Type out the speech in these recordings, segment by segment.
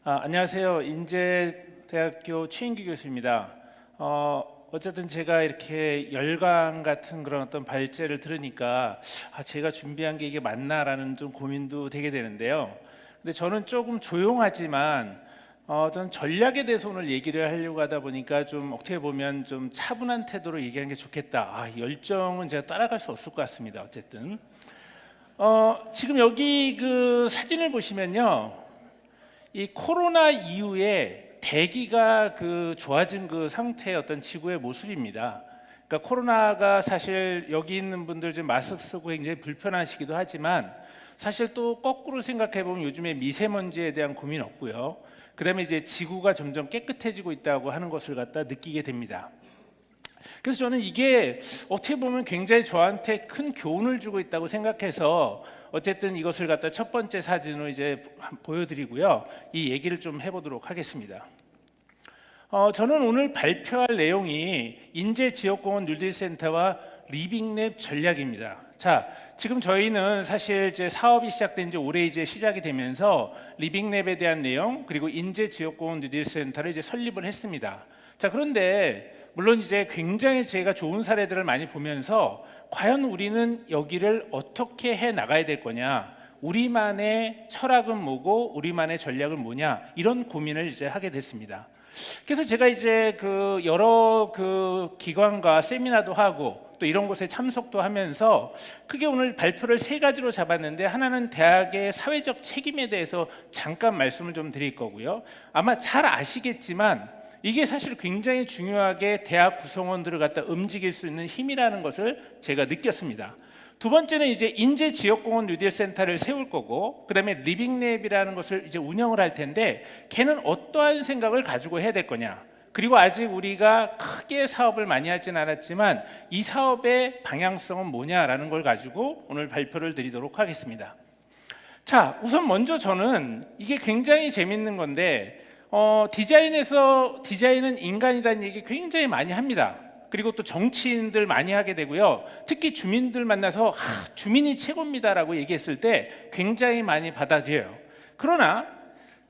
안녕하세요. 인제대학교 최인규 교수입니다. 어쨌든 제가 이렇게 열강 같은 그런 어떤 발제를 들으니까 제가 준비한 게 이게 맞나라는 좀 고민도 되게 되는데요. 근데 저는 조금 조용하지만 어떤 전략에 대해서 오늘 얘기를 하려고 하다 보니까 좀 어떻게 보면 좀 차분한 태도로 얘기하는 게 좋겠다. 열정은 제가 따라갈 수 없을 것 같습니다. 어쨌든 지금 여기 그 사진을 보시면요. 이 코로나 이후에 대기가 좋아진 그 상태의 어떤 지구의 모습입니다. 그러니까 코로나가 사실 여기 있는 분들 지금 마스크 쓰고 굉장히 불편하시기도 하지만 사실 또 거꾸로 생각해 보면 요즘에 미세먼지에 대한 고민 없고요. 그다음에 이제 지구가 점점 깨끗해지고 있다고 하는 것을 갖다 느끼게 됩니다. 그래서 저는 이게 어떻게 보면 굉장히 저한테 큰 교훈을 주고 있다고 생각해서 어쨌든 이것을 갖다 첫 번째 사진으로 이제 보여드리고요. 이 얘기를 좀 해보도록 하겠습니다. 저는 오늘 발표할 내용이 인제지역공원 뉴딜센터와 리빙랩 전략입니다. 자, 지금 저희는 사실 이제 사업이 시작된 지 올해 이제 시작이 되면서 리빙랩에 대한 내용 그리고 인제지역공원 뉴딜센터를 이제 설립을 했습니다. 자, 그런데 물론 이제 굉장히 제가 좋은 사례들을 많이 보면서 과연 우리는 여기를 어떻게 해 나가야 될 거냐, 우리만의 철학은 뭐고 우리만의 전략은 뭐냐, 이런 고민을 이제 하게 됐습니다. 그래서 제가 이제 여러 기관과 세미나도 하고 또 이런 곳에 참석도 하면서 크게 오늘 발표를 세 가지로 잡았는데, 하나는 대학의 사회적 책임에 대해서 잠깐 말씀을 좀 드릴 거고요. 아마 잘 아시겠지만 이게 사실 굉장히 중요하게 대학 구성원들을 갖다 움직일 수 있는 힘이라는 것을 제가 느꼈습니다. 두 번째는 이제 인제지역공원 뉴딜센터를 세울 거고, 그다음에 리빙랩이라는 것을 이제 운영을 할 텐데 걔는 어떠한 생각을 가지고 해야 될 거냐, 그리고 아직 우리가 크게 사업을 많이 하진 않았지만 이 사업의 방향성은 뭐냐라는 걸 가지고 오늘 발표를 드리도록 하겠습니다. 자, 우선 먼저 저는 이게 굉장히 재밌는 건데 디자인은 인간이라는 얘기 굉장히 많이 합니다. 그리고 또 정치인들 많이 하게 되고요. 특히 주민들 만나서 주민이 최고입니다라고 얘기했을 때 굉장히 많이 받아들여요. 그러나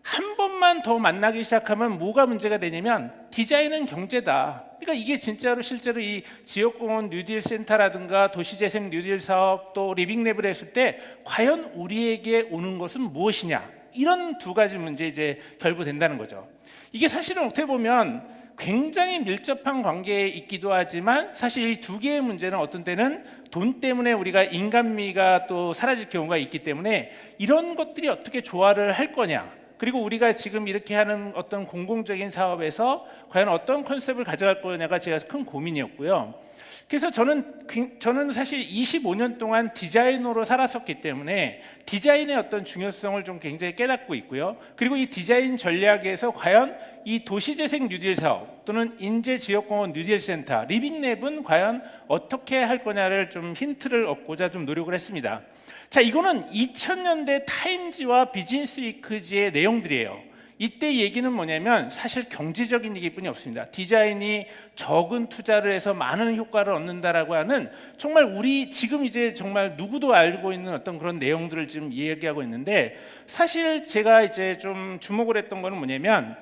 한 번만 더 만나기 시작하면 뭐가 문제가 되냐면 디자인은 경제다. 그러니까 이게 진짜로 실제로 이 지역공원 뉴딜 센터라든가 도시재생 뉴딜 사업 또 리빙랩을 했을 때 과연 우리에게 오는 것은 무엇이냐, 이런 두 가지 문제 이제 결부된다는 거죠. 이게 사실은 어떻게 보면 굉장히 밀접한 관계에 있기도 하지만 사실 이 두 개의 문제는 어떤 때는 돈 때문에 우리가 인간미가 또 사라질 경우가 있기 때문에 이런 것들이 어떻게 조화를 할 거냐, 그리고 우리가 지금 이렇게 하는 어떤 공공적인 사업에서 과연 어떤 컨셉을 가져갈 거냐가 제가 큰 고민이었고요. 그래서 저는 사실 25년 동안 디자이너로 살았었기 때문에 디자인의 어떤 중요성을 좀 굉장히 깨닫고 있고요. 그리고 이 디자인 전략에서 과연 이 도시재생 뉴딜 사업 또는 인제지역공원 뉴딜센터, 리빙랩은 과연 어떻게 할 거냐를 좀 힌트를 얻고자 좀 노력을 했습니다. 자, 이거는 2000년대 타임지와 비즈니스 위크지의 내용들이에요. 이때 얘기는 뭐냐면 사실 경제적인 얘기뿐이 없습니다. 디자인이 적은 투자를 해서 많은 효과를 얻는다라고 하는, 정말 우리 지금 이제 정말 누구도 알고 있는 어떤 그런 내용들을 지금 얘기하고 있는데, 사실 제가 이제 좀 주목을 했던 거는 뭐냐면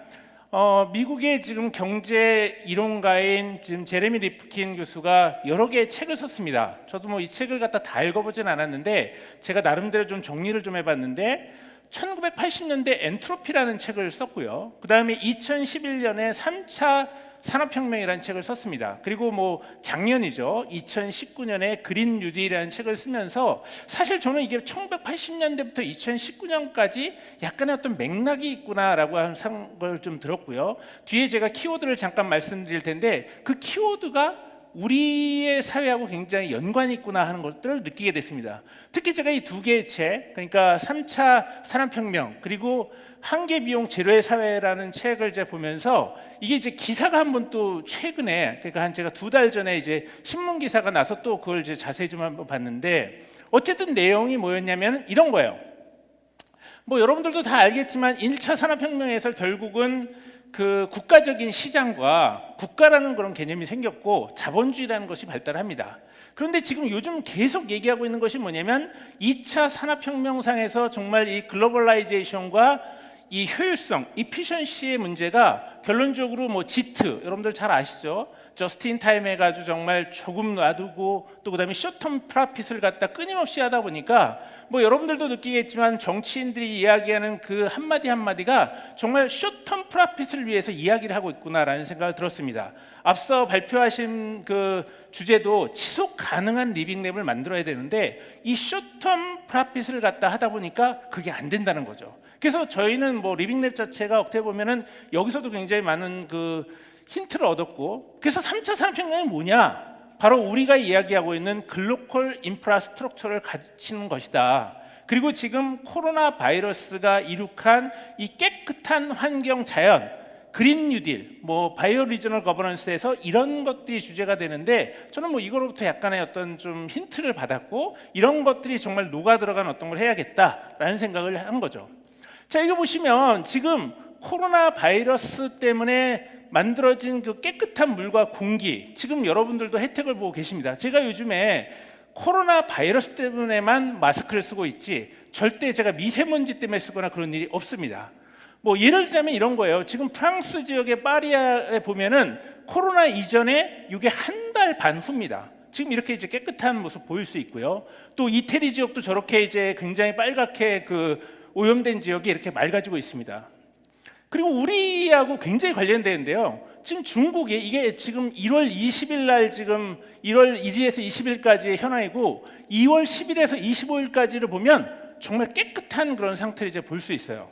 미국의 지금 경제 이론가인 지금 제레미 리프킨 교수가 여러 개의 책을 썼습니다. 저도 뭐 이 책을 갖다 다 읽어보진 않았는데 제가 나름대로 좀 정리를 좀 해봤는데 1980년대 엔트로피라는 책을 썼고요. 그 다음에 2011년에 3차 산업혁명이라는 책을 썼습니다. 그리고 뭐 작년이죠, 2019년에 그린 뉴딜이라는 책을 쓰면서 사실 저는 이게 1980년대부터 2019년까지 약간의 어떤 맥락이 있구나라고 하는 걸 좀 들었고요. 뒤에 제가 키워드를 잠깐 말씀드릴 텐데 그 키워드가 우리의 사회하고 굉장히 연관이 있구나 하는 것들을 느끼게 됐습니다. 특히 제가 이 두 개의 책, 그러니까 3차 산업혁명 그리고 한계비용 제로의 사회라는 책을 이제 보면서 이게 이제 기사가 한 번 또 최근에, 그러니까 한 제가 2달 전에 이제 신문 기사가 나서 또 그걸 이제 자세히 좀 한번 봤는데, 어쨌든 내용이 뭐였냐면 이런 거예요. 뭐 여러분들도 다 알겠지만 1차 산업혁명에서 결국은 국가적인 시장과 국가라는 그런 개념이 생겼고 자본주의라는 것이 발달합니다. 그런데 지금 요즘 계속 얘기하고 있는 것이 뭐냐면 2차 산업혁명상에서 정말 이 글로벌라이제이션과 이 효율성, 이피션시의 문제가 결론적으로 뭐 지트, 여러분들 잘 아시죠? 저스트 인 타임 해가지고 정말 조금 놔두고 또 그다음에 숏텀 프라핏을 갖다 끊임없이 하다 보니까 뭐 여러분들도 느끼겠지만 정치인들이 이야기하는 그 한마디 한마디가 정말 숏텀 프라핏을 위해서 이야기를 하고 있구나라는 생각을 들었습니다. 앞서 발표하신 그 주제도 지속 가능한 리빙랩을 만들어야 되는데 이 숏텀 프라핏을 갖다 하다 보니까 그게 안 된다는 거죠. 그래서 저희는 뭐 리빙랩 자체가 어떻게 보면은 여기서도 굉장히 많은 그 힌트를 얻었고, 그래서 3차 산업혁명이 뭐냐? 바로 우리가 이야기하고 있는 글로컬 인프라스트럭처를 갖추는 것이다. 그리고 지금 코로나 바이러스가 이룩한 이 깨끗한 환경 자연, 그린 뉴딜, 뭐 바이오 리저널 거버넌스에서 이런 것들이 주제가 되는데 저는 뭐 이거로부터 약간의 어떤 좀 힌트를 받았고 이런 것들이 정말 녹아 들어간 어떤 걸 해야겠다라는 생각을 한 거죠. 자, 이거 보시면 지금 코로나 바이러스 때문에 만들어진 그 깨끗한 물과 공기, 지금 여러분들도 혜택을 보고 계십니다. 제가 요즘에 코로나 바이러스 때문에만 마스크를 쓰고 있지 절대 제가 미세먼지 때문에 쓰거나 그런 일이 없습니다. 뭐 예를 들자면 이런 거예요. 지금 프랑스 지역의 파리에 보면은 코로나 이전에 이게 한 달 반 후입니다. 지금 이렇게 이제 깨끗한 모습 보일 수 있고요. 또 이태리 지역도 저렇게 이제 굉장히 빨갛게 그 오염된 지역이 이렇게 맑아지고 있습니다. 그리고 우리하고 굉장히 관련되는데요. 지금 중국이 이게 지금 1월 20일 날 지금 1월 1일에서 20일까지의 현황이고 2월 10일에서 25일까지를 보면 정말 깨끗한 그런 상태를 이제 볼 수 있어요.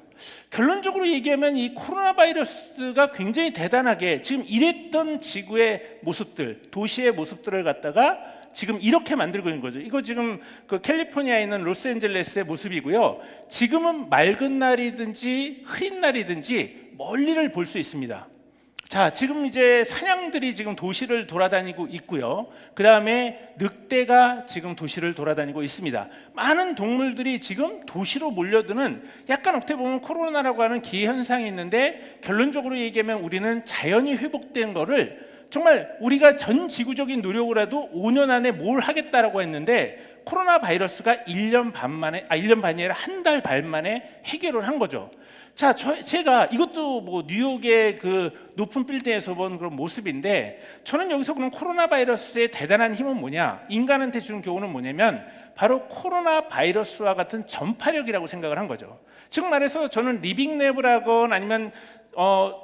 결론적으로 얘기하면 이 코로나 바이러스가 굉장히 대단하게 지금 이랬던 지구의 모습들, 도시의 모습들을 갖다가 지금 이렇게 만들고 있는 거죠. 이거 지금 그 캘리포니아에 있는 로스앤젤레스의 모습이고요. 지금은 맑은 날이든지 흐린 날이든지 멀리를 볼 수 있습니다. 자, 지금 이제 사냥들이 지금 도시를 돌아다니고 있고요. 그 다음에 늑대가 지금 도시를 돌아다니고 있습니다. 많은 동물들이 지금 도시로 몰려드는 약간 어떻게 보면 코로나라고 하는 기현상이 있는데 결론적으로 얘기하면 우리는 자연이 회복된 거를 정말 우리가 전 지구적인 노력을 해도 5년 안에 뭘 하겠다라고 했는데 코로나 바이러스가 1년 반이 아니라 한 달 반 만에 해결을 한 거죠. 자, 제가 이것도 뭐 뉴욕의 그 높은 빌딩에서 본 그런 모습인데 저는 여기서 그럼 코로나 바이러스의 대단한 힘은 뭐냐? 인간한테 주는 교훈은 뭐냐면 바로 코로나 바이러스와 같은 전파력이라고 생각을 한 거죠. 즉 말해서 저는 리빙랩을 하건 아니면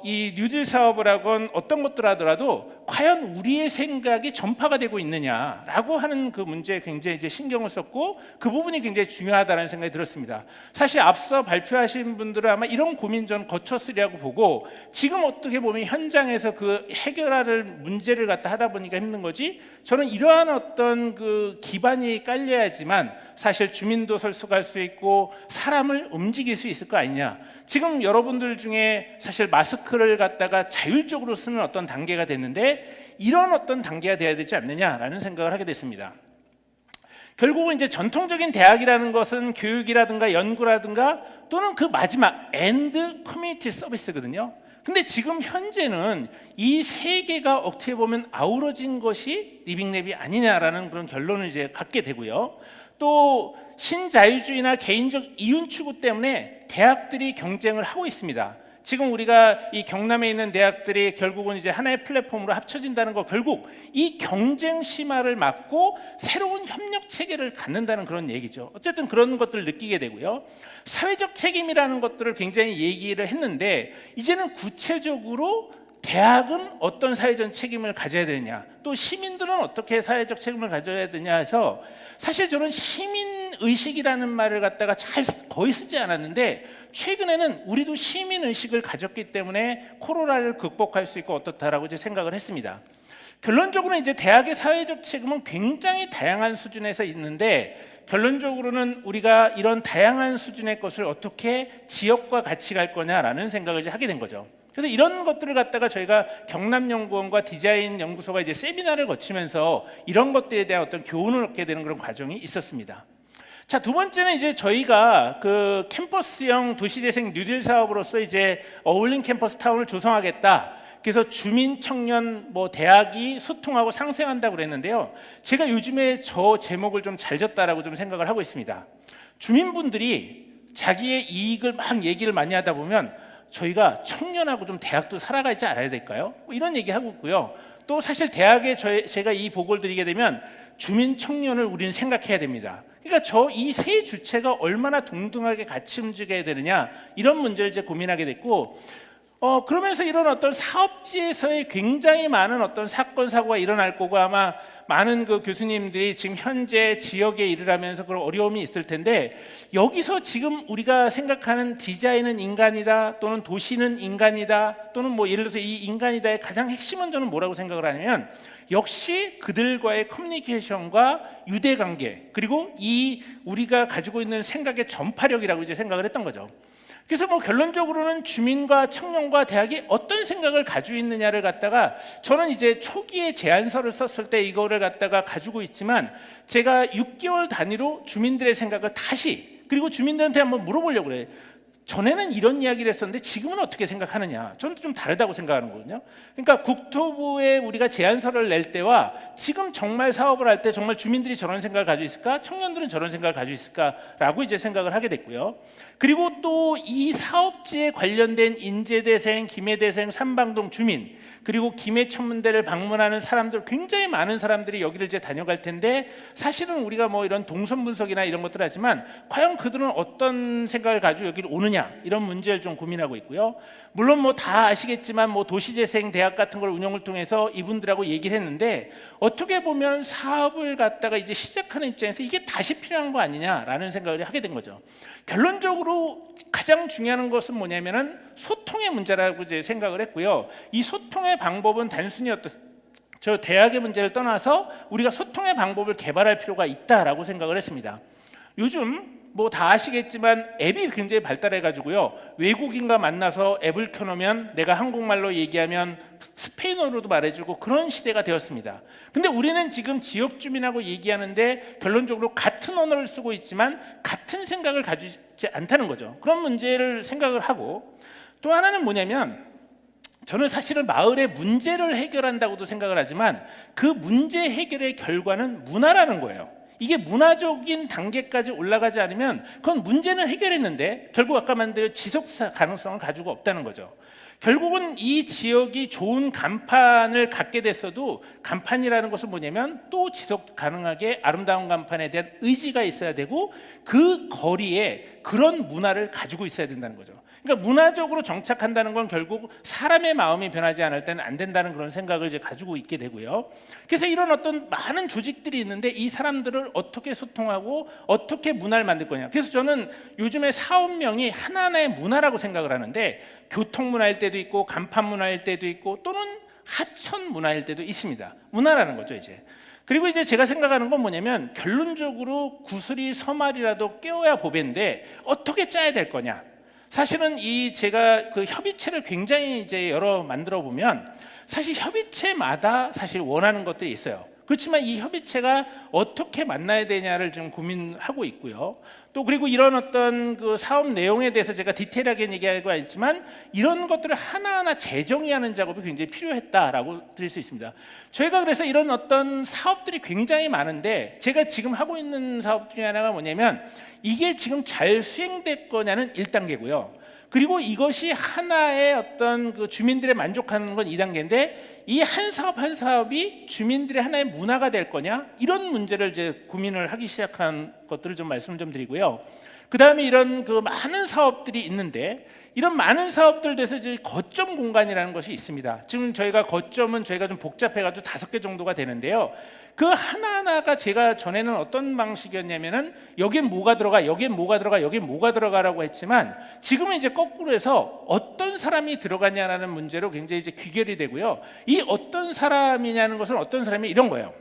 이 뉴딜 사업을 하건 어떤 것들 하더라도 과연 우리의 생각이 전파가 되고 있느냐라고 하는 그 문제에 굉장히 이제 신경을 썼고 그 부분이 굉장히 중요하다는 생각이 들었습니다. 사실 앞서 발표하신 분들은 아마 이런 고민 좀 거쳤으리라고 보고 지금 어떻게 보면 현장에서 그 해결할 문제를 갖다 하다 보니까 힘든 거지 저는 이러한 어떤 그 기반이 깔려야지만 사실 주민도 설득할 수 있고 사람을 움직일 수 있을 거 아니냐. 지금 여러분들 중에 사실 마스크를 갖다가 자율적으로 쓰는 어떤 단계가 됐는데 이런 어떤 단계가 돼야 되지 않느냐라는 생각을 하게 됐습니다. 결국은 이제 전통적인 대학이라는 것은 교육이라든가 연구라든가 또는 그 마지막 엔드 커뮤니티 서비스거든요. 근데 지금 현재는 이 세 개가 어떻게 보면 아우러진 것이 리빙랩이 아니냐라는 그런 결론을 이제 갖게 되고요. 또 신자유주의나 개인적 이윤 추구 때문에 대학들이 경쟁을 하고 있습니다. 지금 우리가 이 경남에 있는 대학들이 결국은 이제 하나의 플랫폼으로 합쳐진다는 거 결국 이 경쟁 심화를 막고 새로운 협력 체계를 갖는다는 그런 얘기죠. 어쨌든 그런 것들을 느끼게 되고요. 사회적 책임이라는 것들을 굉장히 얘기를 했는데 이제는 구체적으로 대학은 어떤 사회적 책임을 가져야 되느냐 또 시민들은 어떻게 사회적 책임을 가져야 되냐 해서 사실 저는 시민의식이라는 말을 갖다가 거의 쓰지 않았는데 최근에는 우리도 시민의식을 가졌기 때문에 코로나를 극복할 수 있고 어떻다라고 이제 생각을 했습니다. 결론적으로 이제 대학의 사회적 책임은 굉장히 다양한 수준에서 있는데 결론적으로는 우리가 이런 다양한 수준의 것을 어떻게 지역과 같이 갈 거냐라는 생각을 이제 하게 된 거죠. 그래서 이런 것들을 갖다가 저희가 경남연구원과 디자인연구소가 이제 세미나를 거치면서 이런 것들에 대한 어떤 교훈을 얻게 되는 그런 과정이 있었습니다. 자, 두 번째는 이제 저희가 그 캠퍼스형 도시재생 뉴딜 사업으로서 이제 어울린 캠퍼스 타운을 조성하겠다. 그래서 주민, 청년, 뭐 대학이 소통하고 상생한다고 그랬는데요. 제가 요즘에 저 제목을 좀 잘 졌다라고 좀 생각을 하고 있습니다. 주민분들이 자기의 이익을 막 얘기를 많이 하다 보면 저희가 청년하고 좀 대학도 살아가지 않아야 될까요? 뭐 이런 얘기하고 있고요. 또 사실 대학에 제가 이 보고를 드리게 되면 주민 청년을 우리는 생각해야 됩니다. 그러니까 이 세 주체가 얼마나 동등하게 같이 움직여야 되느냐, 이런 문제를 이제 고민하게 됐고, 그러면서 이런 어떤 사업지에서의 굉장히 많은 어떤 사건 사고가 일어날 거고, 아마 많은 그 교수님들이 지금 현재 지역에 일을 하면서 그런 어려움이 있을 텐데, 여기서 지금 우리가 생각하는 디자인은 인간이다, 또는 도시는 인간이다, 또는 뭐 예를 들어서 이 인간이다의 가장 핵심은 저는 뭐라고 생각을 하냐면, 역시 그들과의 커뮤니케이션과 유대관계, 그리고 이 우리가 가지고 있는 생각의 전파력이라고 이제 생각을 했던 거죠. 그래서 뭐 결론적으로는 주민과 청년과 대학이 어떤 생각을 가지고 있느냐를 갖다가, 저는 이제 초기에 제안서를 썼을 때 이거를 갖다가 가지고 있지만, 제가 6개월 단위로 주민들의 생각을 다시, 그리고 주민들한테 한번 물어보려고 그래요. 전에는 이런 이야기를 했었는데 지금은 어떻게 생각하느냐. 저는 좀 다르다고 생각하는 거거든요. 그러니까 국토부에 우리가 제안서를 낼 때와 지금 정말 사업을 할 때 정말 주민들이 저런 생각을 가지고 있을까, 청년들은 저런 생각을 가지고 있을까라고 이제 생각을 하게 됐고요. 그리고 또 이 사업지에 관련된 인제대생, 김해대생, 삼방동 주민, 그리고 김해천문대를 방문하는 사람들, 굉장히 많은 사람들이 여기를 이제 다녀갈 텐데, 사실은 우리가 뭐 이런 동선 분석이나 이런 것들 하지만 과연 그들은 어떤 생각을 가지고 여기를 오느냐, 이런 문제를 좀 고민하고 있고요. 물론 뭐 다 아시겠지만 뭐 도시재생 대학 같은 걸 운영을 통해서 이분들하고 얘기를 했는데, 어떻게 보면 사업을 갖다가 이제 시작하는 입장에서 이게 다시 필요한 거 아니냐라는 생각을 하게 된 거죠. 결론적으로 가장 중요한 것은 뭐냐면은 소통의 문제라고 이제 생각을 했고요. 이 소통의 방법은 단순히 저 대학의 문제를 떠나서 우리가 소통의 방법을 개발할 필요가 있다라고 생각을 했습니다. 요즘 뭐 다 아시겠지만 앱이 굉장히 발달해 가지고요, 외국인과 만나서 앱을 켜놓으면 내가 한국말로 얘기하면 스페인어로도 말해주고 그런 시대가 되었습니다. 근데 우리는 지금 지역 주민하고 얘기하는데 결론적으로 같은 언어를 쓰고 있지만 같은 생각을 가지지 않다는 거죠. 그런 문제를 생각을 하고, 또 하나는 뭐냐면, 저는 사실은 마을의 문제를 해결한다고도 생각을 하지만 그 문제 해결의 결과는 문화라는 거예요. 이게 문화적인 단계까지 올라가지 않으면 그건 문제는 해결했는데 결국 아까 말한 지속 가능성을 가지고 없다는 거죠. 결국은 이 지역이 좋은 간판을 갖게 됐어도, 간판이라는 것은 뭐냐면 또 지속 가능하게 아름다운 간판에 대한 의지가 있어야 되고, 그 거리에 그런 문화를 가지고 있어야 된다는 거죠. 그러니까 문화적으로 정착한다는 건 결국 사람의 마음이 변하지 않을 때는 안 된다는 그런 생각을 이제 가지고 있게 되고요. 그래서 이런 어떤 많은 조직들이 있는데 이 사람들을 어떻게 소통하고 어떻게 문화를 만들 거냐. 그래서 저는 요즘에 사업명이 하나하나의 문화라고 생각을 하는데, 교통 문화일 때도 있고 간판 문화일 때도 있고 또는 하천 문화일 때도 있습니다. 문화라는 거죠 이제. 그리고 이제 제가 생각하는 건 뭐냐면, 결론적으로 구슬이 서말이라도 깨어야 보배인데 어떻게 짜야 될 거냐. 사실은 제가 그 협의체를 굉장히 이제 여러 만들어 보면 사실 협의체마다 사실 원하는 것들이 있어요. 그렇지만 이 협의체가 어떻게 만나야 되냐를 좀 고민하고 있고요. 또 그리고 이런 어떤 그 사업 내용에 대해서 제가 디테일하게 얘기하고 있지만 이런 것들을 하나하나 재정의하는 작업이 굉장히 필요했다라고 드릴 수 있습니다. 저희가 그래서 이런 어떤 사업들이 굉장히 많은데, 제가 지금 하고 있는 사업 중에 하나가 뭐냐면, 이게 지금 잘 수행될 거냐는 1단계고요. 그리고 이것이 하나의 어떤 그 주민들의 만족하는 건 2단계인데, 이 한 사업 한 사업이 주민들의 하나의 문화가 될 거냐, 이런 문제를 이제 고민을 하기 시작한 것들을 좀 말씀 좀 드리고요. 그 다음에 이런 그 많은 사업들이 있는데, 이런 많은 사업들 대해서 이제 거점 공간이라는 것이 있습니다. 지금 저희가 거점은 저희가 좀 복잡해가지고 5개 정도가 되는데요. 그 하나하나가 제가 전에는 어떤 방식이었냐면은 여기엔 뭐가 들어가, 여기엔 뭐가 들어가, 여기엔 뭐가 들어가라고 했지만, 지금은 이제 거꾸로 해서 어떤 사람이 들어가냐라는 문제로 굉장히 이제 귀결이 되고요. 이 어떤 사람이냐는 것은 어떤 사람이 이런 거예요.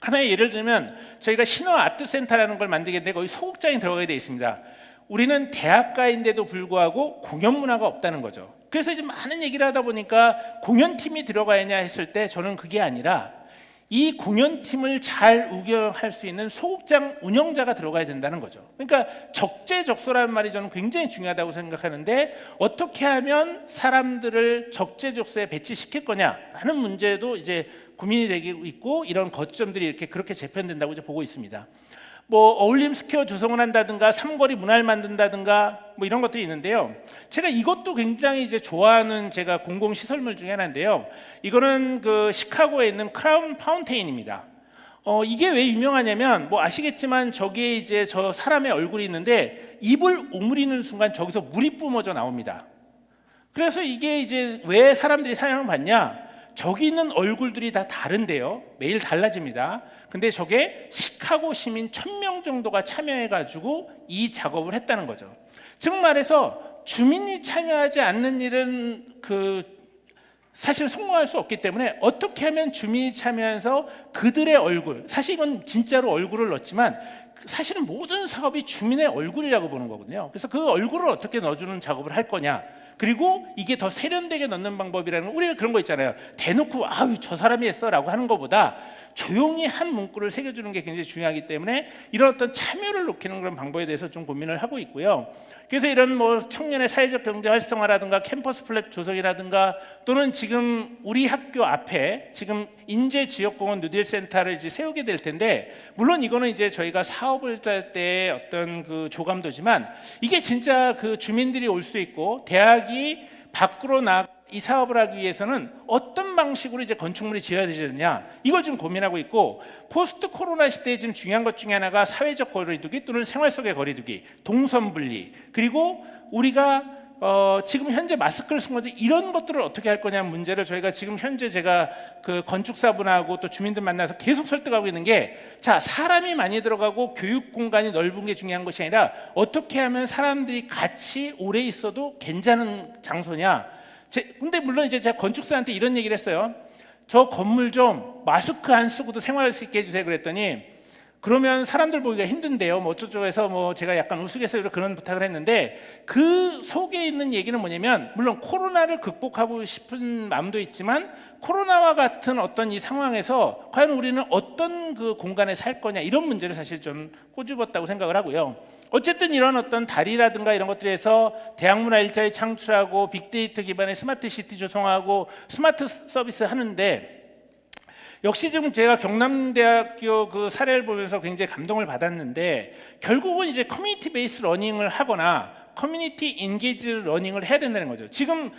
하나의 예를 들면 저희가 신화 아트센터라는 걸 만들겠는데 거기 소극장이 들어가게 되어 있습니다. 우리는 대학가인데도 불구하고 공연 문화가 없다는 거죠. 그래서 이제 많은 얘기를 하다 보니까 공연팀이 들어가야냐 했을 때, 저는 그게 아니라 이 공연팀을 잘 운영할 수 있는 소극장 운영자가 들어가야 된다는 거죠. 그러니까 적재적소라는 말이 저는 굉장히 중요하다고 생각하는데, 어떻게 하면 사람들을 적재적소에 배치시킬 거냐라는 문제도 이제 고민이 되고 있고, 이런 거점들이 이렇게 그렇게 재편된다고 이제 보고 있습니다. 뭐 어울림 스퀘어 조성을 한다든가 삼거리 문화를 만든다든가 뭐 이런 것들이 있는데요. 제가 이것도 굉장히 이제 좋아하는 제가 공공 시설물 중에 하나인데요. 이거는 그 시카고에 있는 크라운 파운테인입니다. 이게 왜 유명하냐면 뭐 아시겠지만 저기에 이제 저 사람의 얼굴이 있는데 입을 오므리는 순간 저기서 물이 뿜어져 나옵니다. 그래서 이게 이제 왜 사람들이 사랑을 받냐? 저기 있는 얼굴들이 다 다른데요. 매일 달라집니다. 근데 저게 시카고 시민 1000명 정도가 참여해가지고 이 작업을 했다는 거죠. 즉 말해서 주민이 참여하지 않는 일은 사실 성공할 수 없기 때문에 어떻게 하면 주민이 참여해서 그들의 얼굴, 사실 이건 진짜로 얼굴을 넣었지만 사실은 모든 사업이 주민의 얼굴이라고 보는 거거든요. 그래서 그 얼굴을 어떻게 넣어주는 작업을 할 거냐, 그리고 이게 더 세련되게 넣는 방법이라는, 우리가 그런 거 있잖아요. 대놓고 아유 저 사람이 했어라고 하는 것보다 조용히 한 문구를 새겨주는 게 굉장히 중요하기 때문에 이런 어떤 참여를 높이는 그런 방법에 대해서 좀 고민을 하고 있고요. 그래서 이런 뭐 청년의 사회적 경제 활성화라든가 캠퍼스 플랫 조성이라든가, 또는 지금 우리 학교 앞에 지금 인제 지역공원 누딜센터를 이제 세우게 될 텐데, 물론 이거는 이제 저희가 사업을 짤 때 어떤 그 조감도지만 이게 진짜 그 주민들이 올 수 있고 대학이 밖으로 이 사업을 하기 위해서는 어떤 방식으로 이제 건축물이 지어야 되느냐, 이걸 좀 고민하고 있고, 포스트 코로나 시대에 지금 중요한 것 중에 하나가 사회적 거리두기 또는 생활 속의 거리두기, 동선 분리, 그리고 우리가 지금 현재 마스크를 쓴 거지 이런 것들을 어떻게 할 거냐는 문제를 저희가 지금 현재 제가 그 건축사분하고 또 주민들 만나서 계속 설득하고 있는 게, 자, 사람이 많이 들어가고 교육 공간이 넓은 게 중요한 것이 아니라 어떻게 하면 사람들이 같이 오래 있어도 괜찮은 장소냐. 근데 물론 이제 제가 건축사한테 이런 얘기를 했어요. 저 건물 좀 마스크 안 쓰고도 생활할 수 있게 해주세요 그랬더니, 그러면 사람들 보기가 힘든데요, 뭐 어쩌고 해서 뭐 제가 약간 우스갯소리로 그런 부탁을 했는데, 그 속에 있는 얘기는 뭐냐면, 물론 코로나를 극복하고 싶은 마음도 있지만 코로나와 같은 어떤 이 상황에서 과연 우리는 어떤 그 공간에 살 거냐, 이런 문제를 사실 좀 꼬집었다고 생각을 하고요. 어쨌든 이런 어떤 다리라든가 이런 것들에서 대학문화 일자리 창출하고 빅데이터 기반의 스마트 시티 조성하고 스마트 서비스 하는데, 역시 지금 제가 경남대학교 그 사례를 보면서 굉장히 감동을 받았는데, 결국은 이제 커뮤니티 베이스 러닝을 하거나 커뮤니티 인게이지 러닝을 해야 된다는 거죠. 지금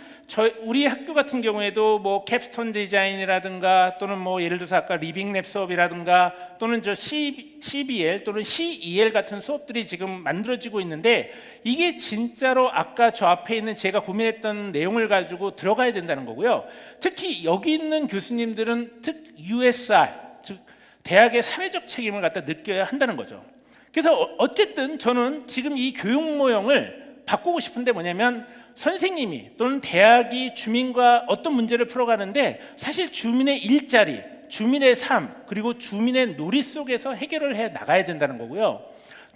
우리 학교 같은 경우에도 뭐 캡스톤 디자인이라든가, 또는 뭐 예를 들어서 아까 리빙랩 수업이라든가, 또는 저 CBL 또는 CEL 같은 수업들이 지금 만들어지고 있는데, 이게 진짜로 아까 저 앞에 있는 제가 고민했던 내용을 가지고 들어가야 된다는 거고요. 특히 여기 있는 교수님들은 USR, 즉 대학의 사회적 책임을 갖다 느껴야 한다는 거죠. 그래서 어쨌든 저는 지금 이 교육 모형을 바꾸고 싶은데 뭐냐면, 선생님이 또는 대학이 주민과 어떤 문제를 풀어가는데 사실 주민의 일자리, 주민의 삶, 그리고 주민의 놀이 속에서 해결을 해 나가야 된다는 거고요.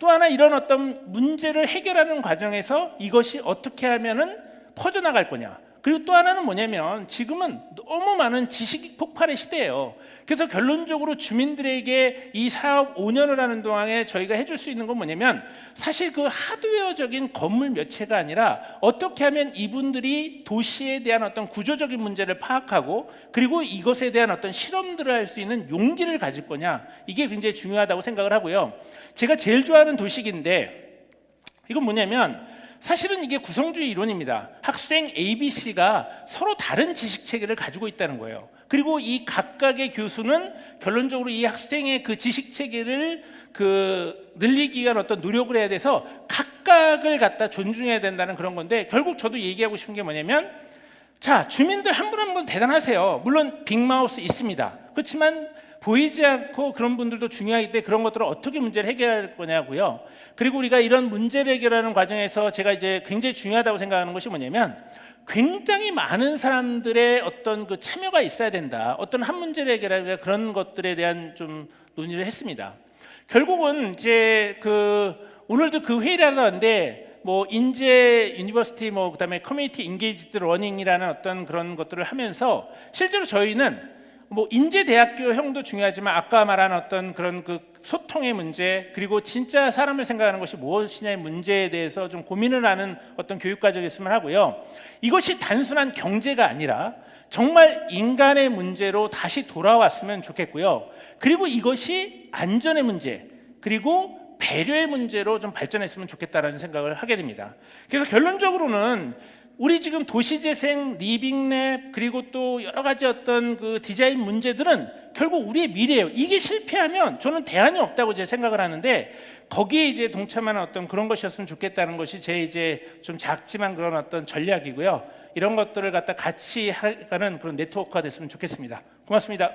또 하나, 이런 어떤 문제를 해결하는 과정에서 이것이 어떻게 하면은 퍼져나갈 거냐. 그리고 또 하나는 뭐냐면, 지금은 너무 많은 지식 폭발의 시대예요. 그래서 결론적으로 주민들에게 이 사업 5년을 하는 동안에 저희가 해줄 수 있는 건 뭐냐면, 사실 그 하드웨어적인 건물 몇 채가 아니라 어떻게 하면 이분들이 도시에 대한 어떤 구조적인 문제를 파악하고, 그리고 이것에 대한 어떤 실험들을 할 수 있는 용기를 가질 거냐, 이게 굉장히 중요하다고 생각을 하고요. 제가 제일 좋아하는 도식인데, 이건 뭐냐면 사실은 이게 구성주의 이론입니다. 학생 ABC가 서로 다른 지식 체계를 가지고 있다는 거예요. 그리고 이 각각의 교수는 결론적으로 이 학생의 그 지식 체계를 늘리기 위한 어떤 노력을 해야 돼서 각각을 갖다 존중해야 된다는 그런 건데, 결국 저도 얘기하고 싶은 게 뭐냐면, 자, 주민들 한 분 한 분 대단하세요. 물론 빅마우스 있습니다. 그렇지만 보이지 않고 그런 분들도 중요하기 때문에 그런 것들을 어떻게 문제를 해결할 거냐고요. 그리고 우리가 이런 문제를 해결하는 과정에서 제가 이제 굉장히 중요하다고 생각하는 것이 뭐냐면, 굉장히 많은 사람들의 어떤 그 참여가 있어야 된다. 어떤 한 문제를 해결하는 그런 것들에 대한 좀 논의를 했습니다. 결국은 이제 오늘도 그 회의를 하러 왔는데, 뭐 인제 유니버시티 뭐 그다음에 커뮤니티 인게이지드 러닝이라는 어떤 그런 것들을 하면서, 실제로 저희는 뭐 인제대학교형도 중요하지만 아까 말한 어떤 그런 그 소통의 문제, 그리고 진짜 사람을 생각하는 것이 무엇이냐의 문제에 대해서 좀 고민을 하는 어떤 교육 과정이었으면 하고요. 이것이 단순한 경제가 아니라 정말 인간의 문제로 다시 돌아왔으면 좋겠고요. 그리고 이것이 안전의 문제, 그리고 배려의 문제로 좀 발전했으면 좋겠다라는 생각을 하게 됩니다. 그래서 결론적으로는 우리 지금 도시재생, 리빙랩 그리고 또 여러 가지 어떤 그 디자인 문제들은 결국 우리의 미래예요. 이게 실패하면 저는 대안이 없다고 제 생각을 하는데 거기에 이제 동참하는 어떤 그런 것이었으면 좋겠다는 것이 제 이제 좀 작지만 그런 어떤 전략이고요. 이런 것들을 갖다 같이 하는 그런 네트워크가 됐으면 좋겠습니다. 고맙습니다.